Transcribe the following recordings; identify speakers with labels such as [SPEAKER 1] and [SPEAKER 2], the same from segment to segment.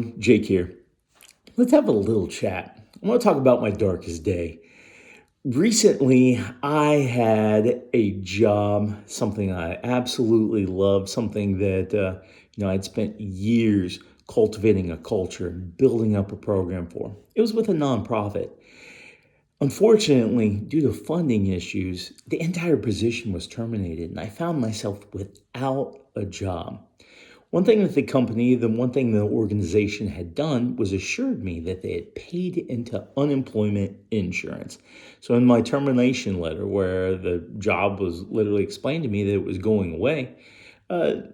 [SPEAKER 1] everyone. Jake here. Let's have a little chat. I want to talk about my darkest day. Recently, I had a job, something I absolutely loved, something that I'd spent years cultivating a culture, building up a program for. It was with a nonprofit. Unfortunately, due to funding issues, the entire position was terminated, and I found myself without a job. One thing that the company, the one thing the organization had done was assured me that they had paid into unemployment insurance. So in my termination letter, where the job was literally explained to me that it was going away,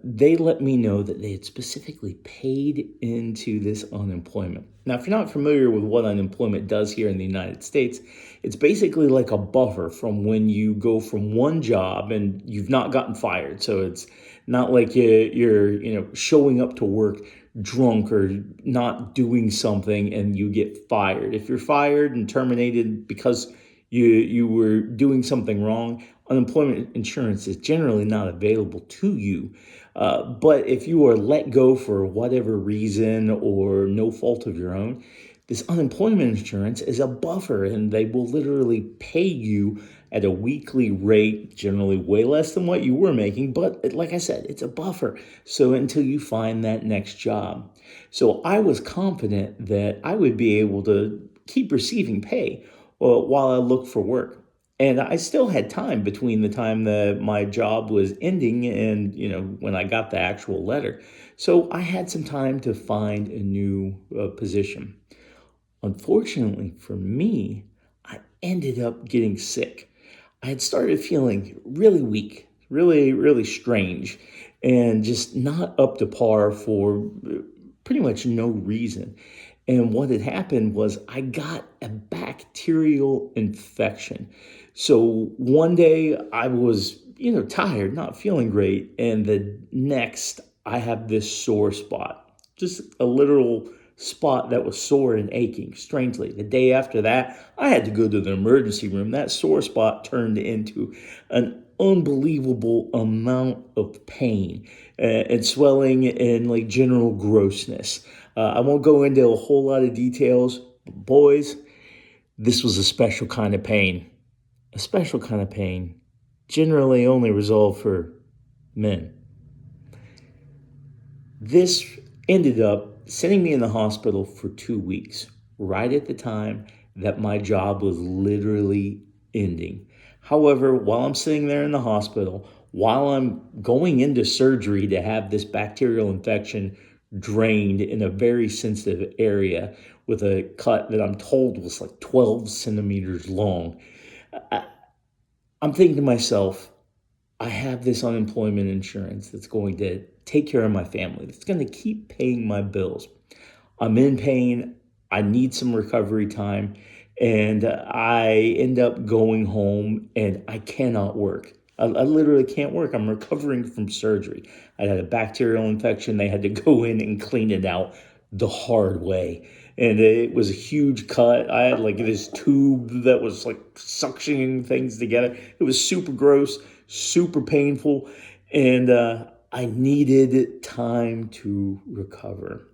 [SPEAKER 1] they let me know that they had specifically paid into this unemployment. Now, if you're not familiar with what unemployment does here in the United States, it's basically like a buffer from when you go from one job and you've not gotten fired. So it's not like you're showing up to work drunk or not doing something and you get fired. If you're fired and terminated because you were doing something wrong, unemployment insurance is generally not available to you. But if you are let go for whatever reason or no fault of your own, this unemployment insurance is a buffer and they will literally pay you at a weekly rate, generally way less than what you were making. But like I said, it's a buffer. So until you find that next job. So I was confident that I would be able to keep receiving pay while I look for work. And I still had time between the time that my job was ending and, when I got the actual letter. So I had some time to find a new position. Unfortunately for me, I ended up getting sick. I had started feeling really weak, really, really strange, and just not up to par for pretty much no reason. And what had happened was I got a bacterial infection. So one day I was, tired, not feeling great. And the next I have this sore spot, just a literal spot that was sore and aching, strangely. The day after that, I had to go to the emergency room. That sore spot turned into an unbelievable amount of pain and swelling and like general grossness. I won't go into a whole lot of details, but boys, this was a special kind of pain. A special kind of pain, generally only reserved for men. This ended up sending me in the hospital for 2 weeks, right at the time that my job was literally ending. However, while I'm sitting there in the hospital, while I'm going into surgery to have this bacterial infection drained in a very sensitive area with a cut that I'm told was like 12 centimeters long, I, I'm thinking to myself, I have this unemployment insurance that's going to take care of my family, that's going to keep paying my bills. I'm in pain. I need some recovery time. And I end up going home and I cannot work. I literally can't work. I'm recovering from surgery. I had a bacterial infection. They had to go in and clean it out the hard way. And it was a huge cut. I had like this tube that was like suctioning things together. It was super gross, super painful. And I needed time to recover.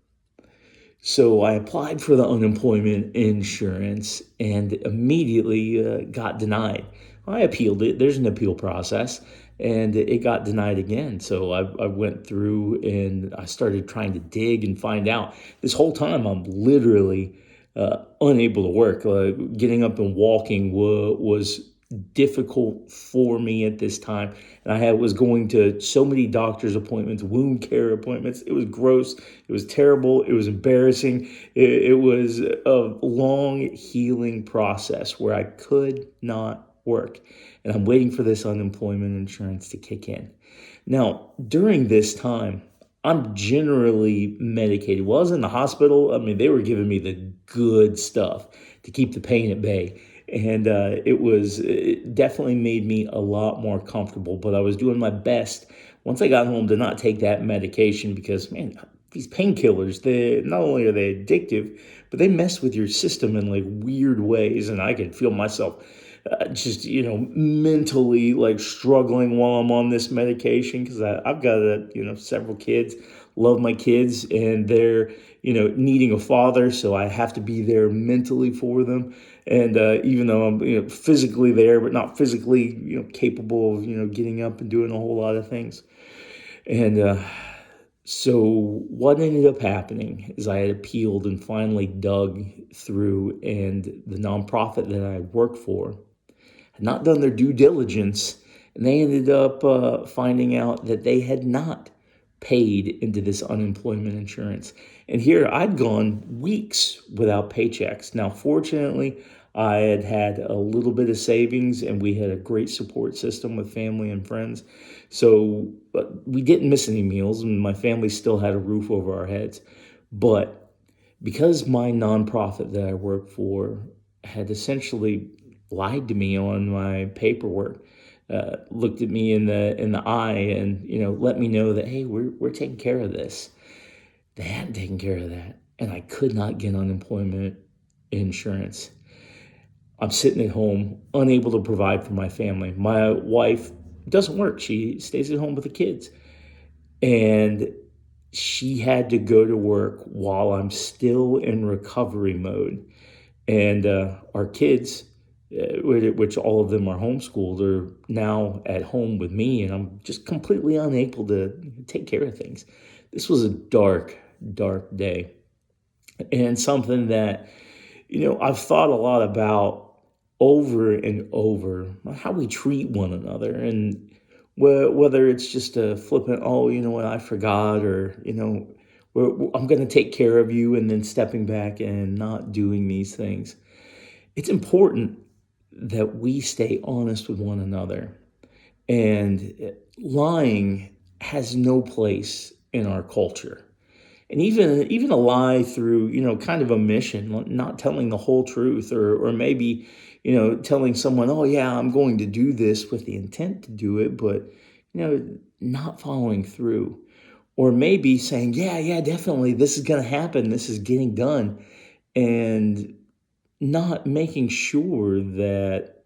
[SPEAKER 1] So I applied for the unemployment insurance and immediately got denied. I appealed it. There's an appeal process, and it got denied again. So I went through and I started trying to dig and find out. This whole time, I'm literally unable to work. Getting up and walking was difficult for me at this time. And was going to so many doctor's appointments, wound care appointments. It was gross. It was terrible. It was embarrassing. It was a long healing process where I could not work. And I'm waiting for this unemployment insurance to kick in. Now, during this time, I'm generally medicated. While I was in the hospital, I mean, they were giving me the good stuff to keep the pain at bay. And it definitely made me a lot more comfortable. But I was doing my best once I got home to not take that medication because, man, these painkillers, they not only are they addictive, but they mess with your system in like weird ways. And I could feel myself just, mentally like struggling while I'm on this medication because I've got, several kids, love my kids, and they're, needing a father, so I have to be there mentally for them. And even though I'm, physically there, but not physically, capable of, getting up and doing a whole lot of things. And so what ended up happening is I had appealed and finally dug through, and the nonprofit that I worked for had not done their due diligence, and they ended up finding out that they had not paid into this unemployment insurance. And here I'd gone weeks without paychecks. Now, fortunately, I had had a little bit of savings, and we had a great support system with family and friends. So we didn't miss any meals, and my family still had a roof over our heads. But because my nonprofit that I work for had essentially lied to me on my paperwork, looked at me in the eye, and let me know that, hey, we're taking care of this. They hadn't taken care of that, and I could not get unemployment insurance. I'm sitting at home, unable to provide for my family. My wife doesn't work; she stays at home with the kids, and she had to go to work while I'm still in recovery mode. And our kids, which all of them are homeschooled, are now at home with me, and I'm just completely unable to take care of things. This was a dark, dark day, and something that, I've thought a lot about over and over, how we treat one another. And whether it's just a flippant, oh, you know what, I forgot, or, I'm going to take care of you, and then stepping back and not doing these things. It's important that we stay honest with one another. And lying has no place in our culture. And even a lie through, kind of omission, not telling the whole truth, or maybe, telling someone, oh yeah, I'm going to do this with the intent to do it, but, not following through. Or maybe saying, yeah, definitely, this is going to happen, this is getting done, and not making sure that,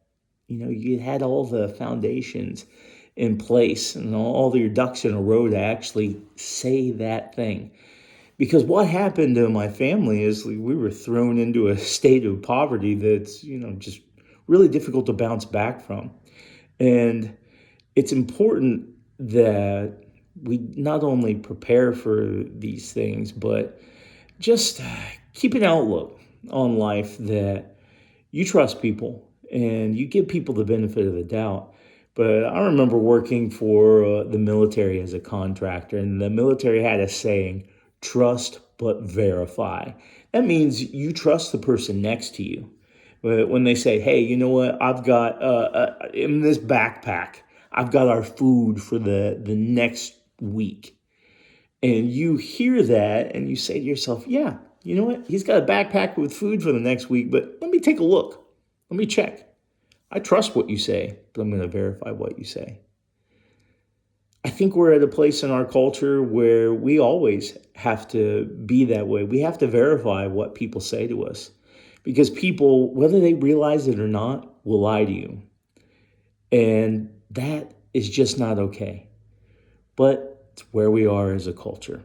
[SPEAKER 1] you had all the foundations in place and all your ducks in a row to actually say that thing. Because what happened to my family is we were thrown into a state of poverty that's, just really difficult to bounce back from. And it's important that we not only prepare for these things, but just keep an outlook on life that you trust people and you give people the benefit of the doubt. But I remember working for the military as a contractor, and the military had a saying, trust but verify. That means you trust the person next to you. But when they say, hey, you know what, I've got in this backpack, I've got our food for the next week. And you hear that and you say to yourself, yeah, you know what, he's got a backpack with food for the next week, but let me take a look. Let me check. I trust what you say, but I'm going to verify what you say. I think we're at a place in our culture where we always have to be that way. We have to verify what people say to us, because people, whether they realize it or not, will lie to you. And that is just not okay. But it's where we are as a culture.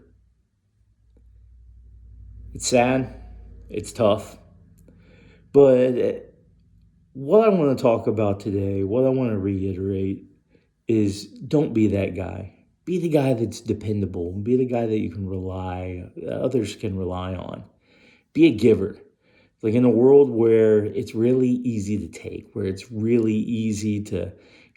[SPEAKER 1] It's sad. It's tough. But what I want to talk about today, what I want to reiterate, is don't be that guy. Be the guy that's dependable. Be the guy that you can rely, others can rely on. Be a giver. Like in a world where it's really easy to take, where it's really easy to,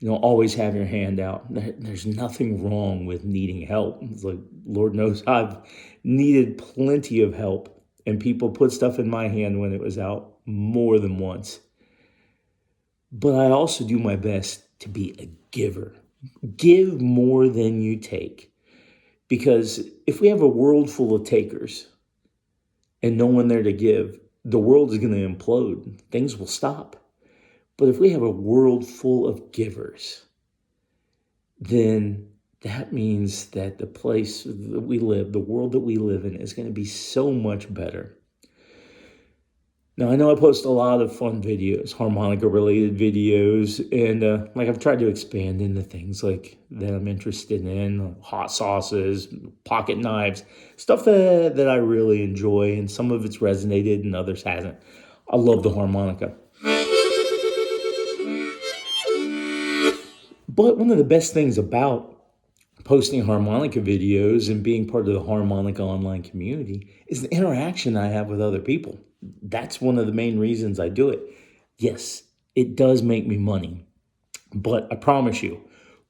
[SPEAKER 1] always have your hand out. There's nothing wrong with needing help. It's like, Lord knows I've needed plenty of help, and people put stuff in my hand when it was out more than once. But I also do my best to be a giver. Give more than you take. Because if we have a world full of takers and no one there to give, the world is going to implode. Things will stop. But if we have a world full of givers, then that means that the place that we live, the world that we live in, is going to be so much better. Now, I know I post a lot of fun videos, harmonica related videos, and like I've tried to expand into things like that I'm interested in, hot sauces, pocket knives, stuff that I really enjoy, and some of it's resonated and others hasn't. I love the harmonica. But one of the best things about posting harmonica videos and being part of the harmonica online community is the interaction I have with other people. That's one of the main reasons I do it. Yes, it does make me money, but I promise you,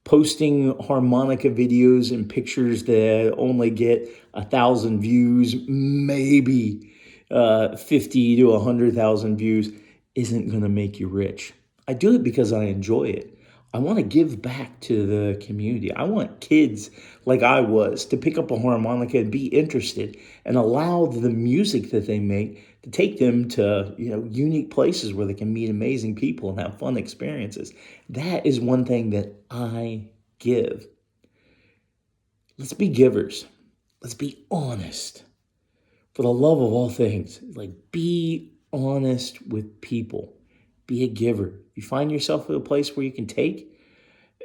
[SPEAKER 1] posting harmonica videos and pictures that only get 1,000 views, maybe 50 to 100,000 views, isn't going to make you rich. I do it because I enjoy it. I want to give back to the community. I want kids like I was to pick up a harmonica and be interested and allow the music that they make to take them to, unique places where they can meet amazing people and have fun experiences. That is one thing that I give. Let's be givers. Let's be honest. For the love of all things, like be honest with people. Be a giver. If you find yourself at a place where you can take,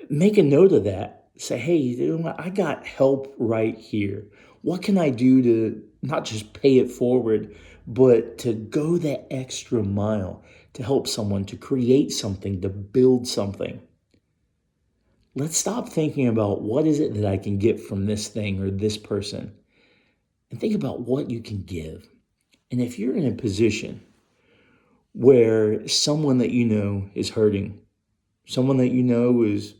[SPEAKER 1] make a note of that. Say, hey, I got help right here. What can I do to not just pay it forward, but to go that extra mile to help someone, to create something, to build something? Let's stop thinking about what is it that I can get from this thing or this person, and think about what you can give. And if you're in a position where someone that you know is hurting, someone that you know is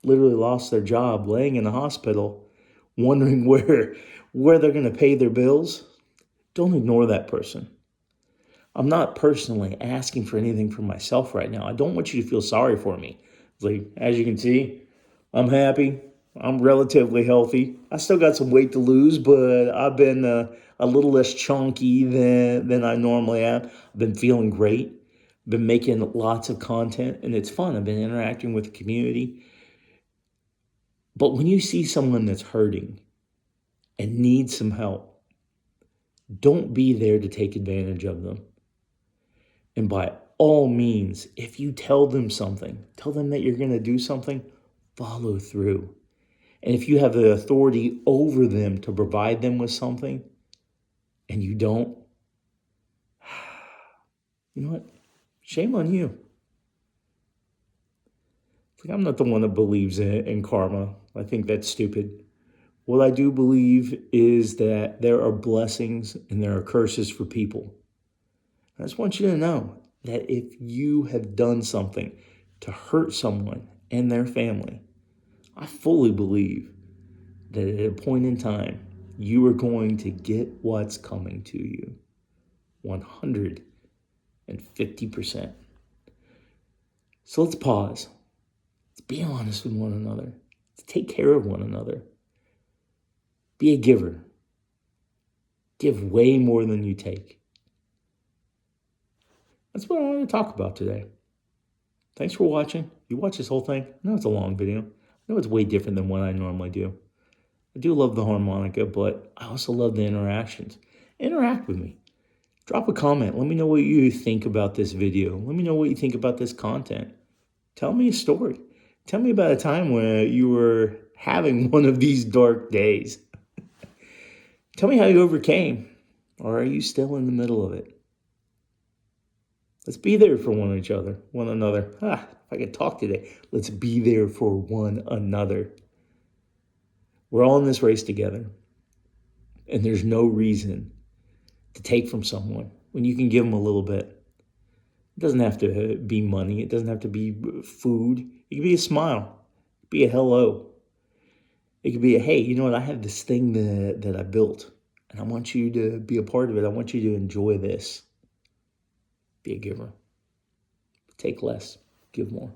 [SPEAKER 1] literally lost their job, laying in the hospital, wondering where they're going to pay their bills, don't ignore that person. I'm not personally asking for anything for myself right now. I don't want you to feel sorry for me. It's like, as you can see, I'm happy. I'm relatively healthy. I still got some weight to lose, but I've been a little less chunky than I normally am. I've been feeling great. Been making lots of content, and it's fun. I've been interacting with the community. But when you see someone that's hurting and needs some help, don't be there to take advantage of them. And by all means, if you tell them something, tell them that you're going to do something, follow through. And if you have the authority over them to provide them with something and you don't, you know what? Shame on you. It's like I'm not the one that believes in karma. I think that's stupid. What I do believe is that there are blessings and there are curses for people. I just want you to know that if you have done something to hurt someone and their family, I fully believe that at a point in time, you are going to get what's coming to you 150%. So let's pause. Let's be honest with one another. Let's take care of one another. Be a giver. Give way more than you take. That's what I want to talk about today. Thanks for watching. You watch this whole thing. I know it's a long video. I know it's way different than what I normally do. I do love the harmonica, but I also love the interactions. Interact with me. Drop a comment. Let me know what you think about this video. Let me know what you think about this content. Tell me a story. Tell me about a time where you were having one of these dark days. Tell me how you overcame, or are you still in the middle of it? Let's be there for one another. If I could talk today, let's be there for one another. We're all in this race together, and there's no reason to take from someone when you can give them a little bit. It doesn't have to be money. It doesn't have to be food. It could be a smile. It could be a hello. It could be a, hey, you know what? I have this thing that I built, and I want you to be a part of it. I want you to enjoy this. Be a giver. Take less. Give more.